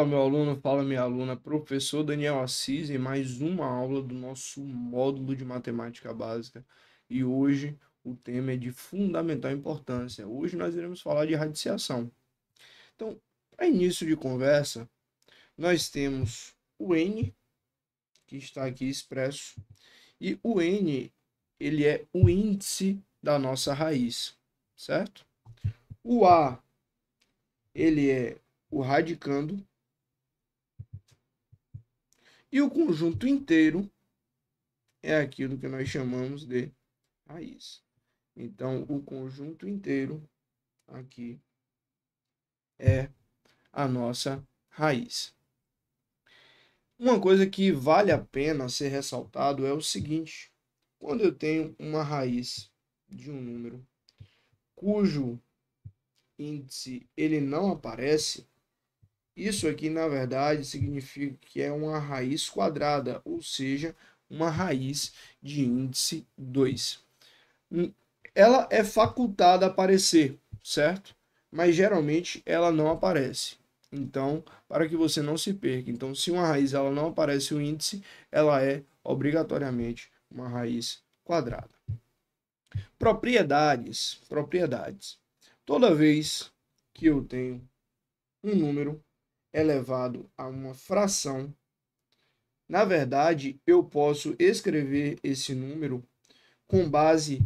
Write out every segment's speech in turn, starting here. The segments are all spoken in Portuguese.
meu aluno, fala minha aluna, professor Daniel Assis, em mais uma aula do nosso módulo de matemática básica. E hoje o tema é de fundamental importância. Hoje nós iremos falar de radiciação. Então, para início de conversa, nós temos o n, que está aqui expresso, e o n, ele é o índice da nossa raiz, certo? O a, ele é o radicando, e o conjunto inteiro é aquilo que nós chamamos de raiz. Então, o conjunto inteiro aqui é a nossa raiz. Uma coisa que vale a pena ser ressaltado é o seguinte: quando eu tenho uma raiz de um número cujo índice ele não aparece, isso aqui na verdade significa que é uma raiz quadrada, ou seja, uma raiz de índice 2. Ela é facultada a aparecer, certo? Mas geralmente ela não aparece. Então, para que você não se perca. Então, se uma raiz ela não aparece o índice, ela é obrigatoriamente uma raiz quadrada. Propriedades. Toda vez que eu tenho um número elevado a uma fração, na verdade, eu posso escrever esse número com base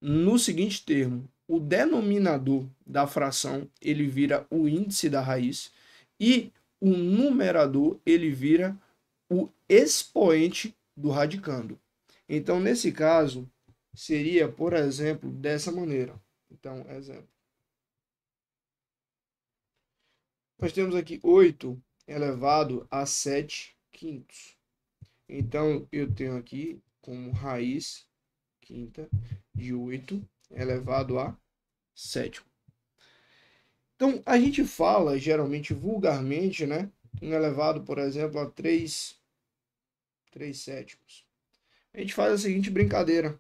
no seguinte termo: o denominador da fração ele vira o índice da raiz e o numerador ele vira o expoente do radicando. Então, nesse caso, seria, por exemplo, dessa maneira. Então, exemplo. Nós temos aqui 8 elevado a 7 quintos. Então, eu tenho aqui como raiz quinta de 8 elevado a 7. Então, a gente fala, geralmente, vulgarmente, né? Um elevado, por exemplo, a 3 sétimos. A gente faz a seguinte brincadeira.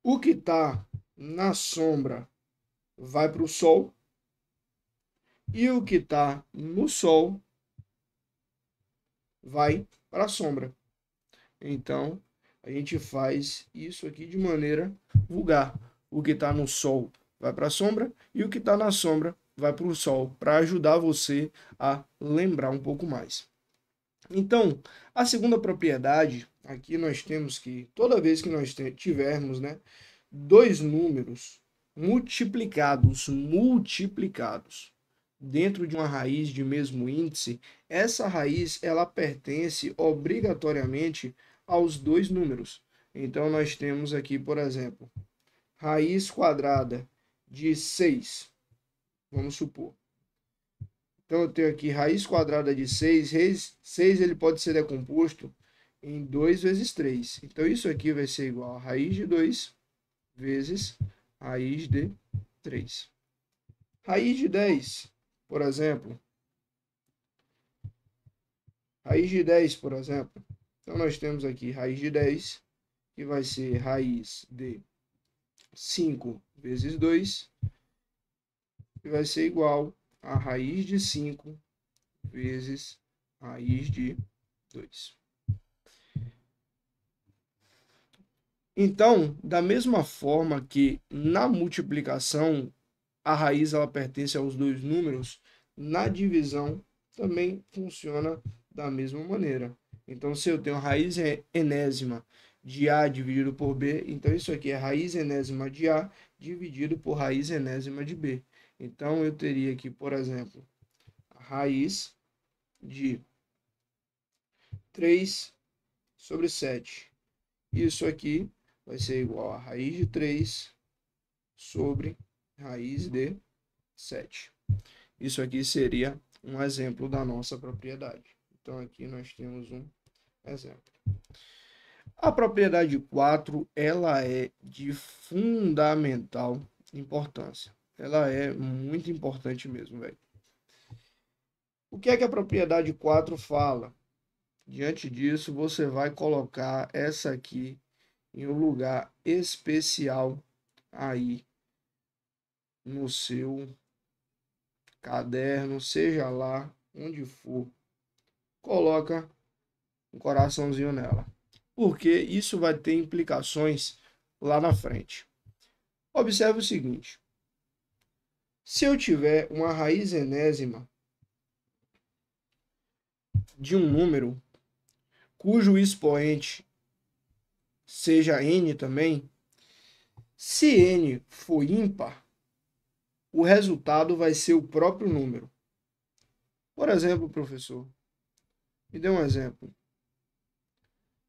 O que está na sombra vai para o sol. E o que está no sol vai para a sombra. Então, a gente faz isso aqui de maneira vulgar. O que está no sol vai para a sombra e o que está na sombra vai para o sol, para ajudar você a lembrar um pouco mais. Então, a segunda propriedade, aqui nós temos que, toda vez que nós tivermos, né, dois números multiplicados dentro de uma raiz de mesmo índice, essa raiz ela pertence obrigatoriamente aos dois números. Então, nós temos aqui, por exemplo, raiz quadrada de 6, vamos supor. Então, eu tenho aqui raiz quadrada de 6. 6 ele pode ser decomposto em 2 vezes 3. Então, isso aqui vai ser igual a raiz de 2 vezes raiz de 3. Raiz de 10, por exemplo. Raiz de 10, por exemplo. Então, nós temos aqui raiz de 10, que vai ser raiz de 5 vezes 2, que vai ser igual a raiz de 5 vezes raiz de 2. Então, da mesma forma que na multiplicação a raiz ela pertence aos dois números, na divisão também funciona da mesma maneira. Então, se eu tenho raiz enésima de A dividido por B, então isso aqui é raiz enésima de A dividido por raiz enésima de B. Então, eu teria aqui, por exemplo, a raiz de 3 sobre 7. Isso aqui vai ser igual a raiz de 3 sobre raiz de 7. Isso aqui seria um exemplo da nossa propriedade. Então, aqui nós temos um exemplo. A propriedade 4, ela é de fundamental importância. Ela é muito importante mesmo, velho. O que é que a propriedade 4 fala? Diante disso, você vai colocar essa aqui em um lugar especial aí no seu caderno, seja lá onde for, coloca um coraçãozinho nela. Porque isso vai ter implicações lá na frente. Observe o seguinte: se eu tiver uma raiz enésima de um número cujo expoente seja n também, se n for ímpar, o resultado vai ser o próprio número. Por exemplo, professor, me dê um exemplo.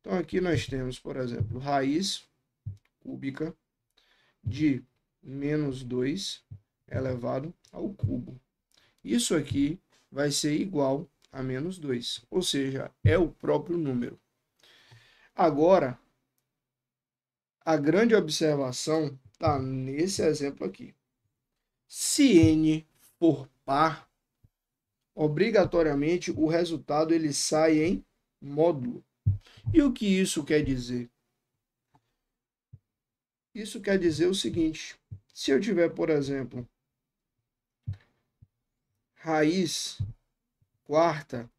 Então aqui nós temos, por exemplo, raiz cúbica de menos 2 elevado ao cubo. Isso aqui vai ser igual a menos 2, ou seja, é o próprio número. Agora, a grande observação está nesse exemplo aqui. Se n for par, obrigatoriamente o resultado ele sai em módulo. E o que isso quer dizer? Isso quer dizer o seguinte: se eu tiver, por exemplo, raiz quarta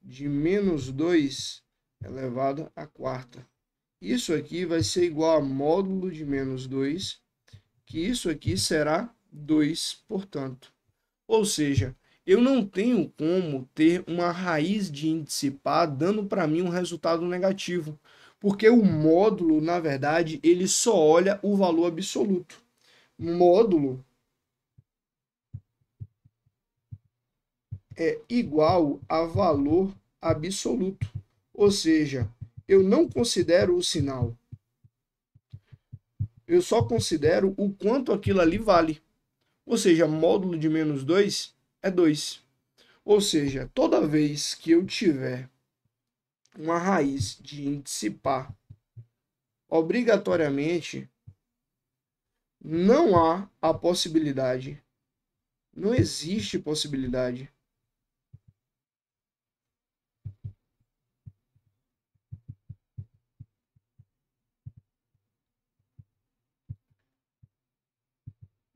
de menos 2 elevado à quarta, isso aqui vai ser igual a módulo de menos 2, que isso aqui será 2, portanto. Ou seja, eu não tenho como ter uma raiz de índice par dando para mim um resultado negativo, porque o módulo, na verdade, ele só olha o valor absoluto. Módulo é igual a valor absoluto. Ou seja, eu não considero o sinal. Eu só considero o quanto aquilo ali vale. Ou seja, módulo de menos 2 é 2. Ou seja, toda vez que eu tiver uma raiz de índice par, obrigatoriamente não há a possibilidade, não existe possibilidade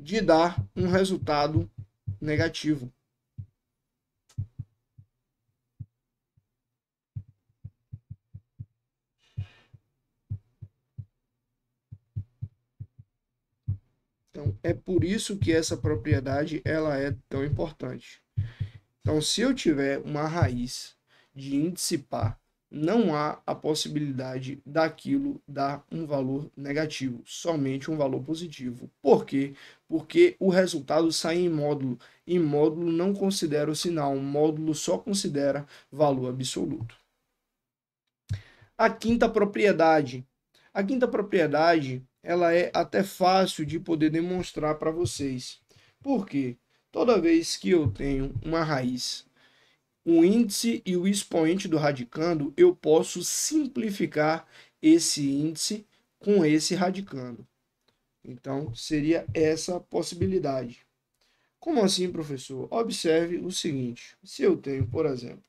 de dar um resultado negativo. Então, é por isso que essa propriedade ela é tão importante. Então, se eu tiver uma raiz de índice par, não há a possibilidade daquilo dar um valor negativo, somente um valor positivo. Por quê? Porque o resultado sai em módulo, e módulo não considera o sinal, módulo só considera valor absoluto. A quinta propriedade. A quinta propriedade, ela é até fácil de poder demonstrar para vocês. Por quê? Toda vez que eu tenho uma raiz, o índice e o expoente do radicando, eu posso simplificar esse índice com esse radicando. Então, seria essa possibilidade. Como assim, professor? Observe o seguinte: se eu tenho, por exemplo,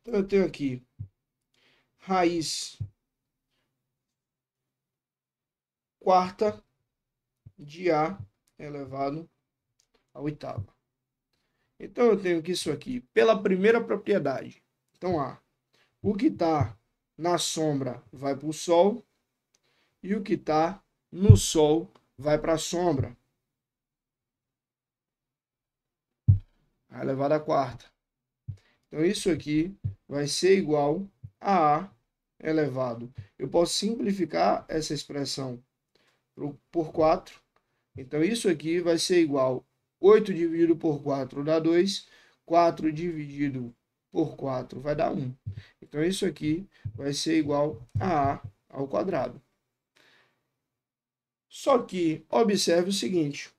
então eu tenho aqui raiz quarta de A elevado à oitava. Então, eu tenho que isso aqui, pela primeira propriedade. Então, A, o que está na sombra vai para o Sol, e o que está no Sol vai para a sombra. A elevado à quarta. Então, isso aqui vai ser igual a A elevado. Eu posso simplificar essa expressão por 4. Então, isso aqui vai ser igual 8 dividido por 4 dá 2. 4 dividido por 4 vai dar 1. Então, isso aqui vai ser igual a A ao quadrado. Só que, observe o seguinte.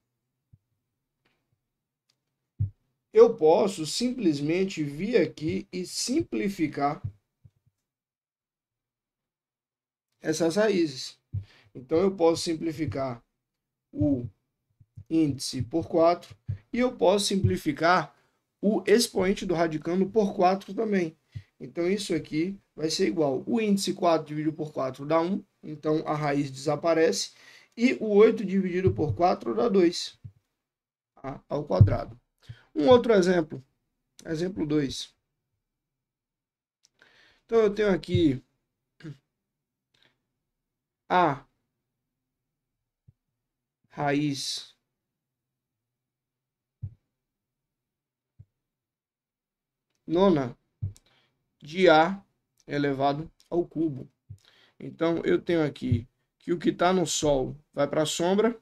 Eu posso simplesmente vir aqui e simplificar essas raízes. Então, eu posso simplificar o índice por 4 e eu posso simplificar o expoente do radicando por 4 também. Então, isso aqui vai ser igual. O índice 4 dividido por 4 dá 1, então a raiz desaparece. E o 8 dividido por 4 dá 2. A ao quadrado. Um outro exemplo, exemplo 2. Então, eu tenho aqui A raiz nona de A elevado ao cubo. Então, eu tenho aqui que o que está no Sol vai para a sombra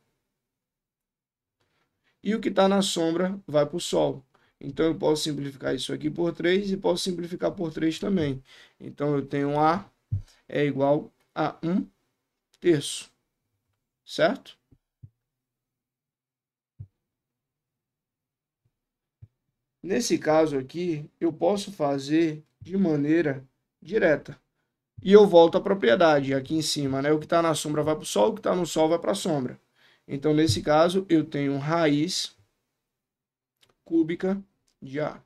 e o que está na sombra vai para o Sol. Então, eu posso simplificar isso aqui por 3 e posso simplificar por 3 também. Então, eu tenho A é igual a 1/3, certo? Nesse caso aqui, eu posso fazer de maneira direta. E eu volto à propriedade aqui em cima, né? O que está na sombra vai para o Sol, o que está no Sol vai para a sombra. Então, nesse caso, eu tenho raiz cúbica de A.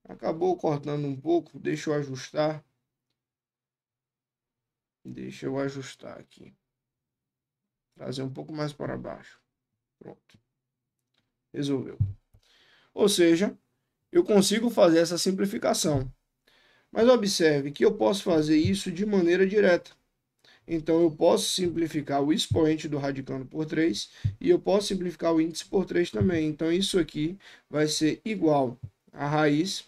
Acabou cortando um pouco, deixa eu ajustar. Deixa eu ajustar aqui. Trazer um pouco mais para baixo. Pronto. Resolveu. Ou seja, eu consigo fazer essa simplificação. Mas observe que eu posso fazer isso de maneira direta. Então, eu posso simplificar o expoente do radicando por 3 e eu posso simplificar o índice por 3 também. Então, isso aqui vai ser igual a raiz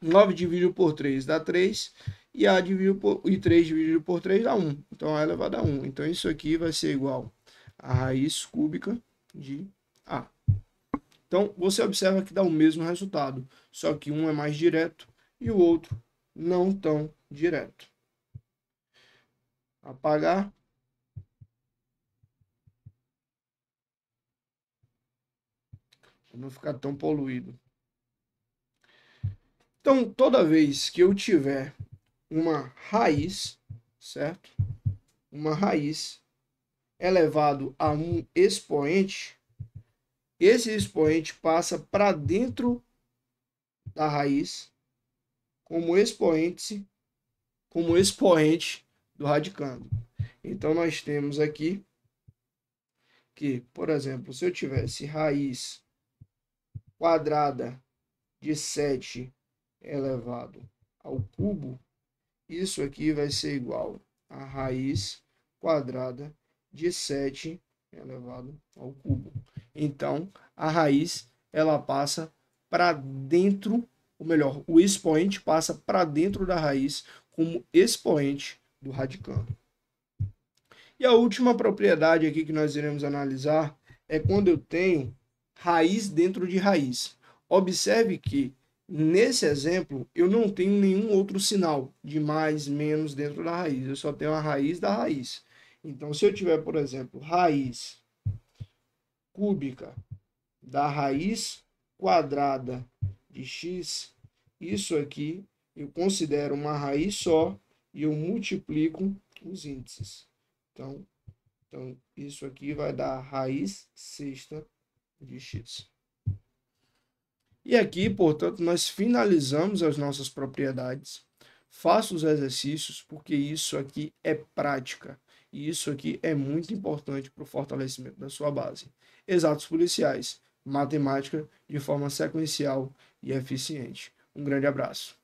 9 dividido por 3 dá 3 e A dividido e 3 dividido por 3 dá 1. Então, A elevado a 1. Então, isso aqui vai ser igual a raiz cúbica de A. Então, você observa que dá o mesmo resultado, só que um é mais direto e o outro não tão direto. Apagar. Para não ficar tão poluído. Então, toda vez que eu tiver uma raiz, certo? Uma raiz elevado a um expoente, esse expoente passa para dentro da raiz como expoente do radicando. Então, nós temos aqui que, por exemplo, se eu tivesse raiz quadrada de 7 elevado ao cubo, isso aqui vai ser igual a raiz quadrada de 7 elevado ao cubo. Então, a raiz, ela passa para dentro, ou melhor, o expoente passa para dentro da raiz como expoente do radicando. E a última propriedade aqui que nós iremos analisar é quando eu tenho raiz dentro de raiz. Observe que nesse exemplo eu não tenho nenhum outro sinal de mais, menos dentro da raiz. Eu só tenho a raiz da raiz. Então, se eu tiver, por exemplo, raiz cúbica da raiz quadrada de x, isso aqui eu considero uma raiz só e eu multiplico os índices. Então, isso aqui vai dar raiz sexta de x. E aqui, portanto, nós finalizamos as nossas propriedades. Faça os exercícios, porque isso aqui é prática. E isso aqui é muito importante para o fortalecimento da sua base. Exatos policiais, matemática de forma sequencial e eficiente. Um grande abraço.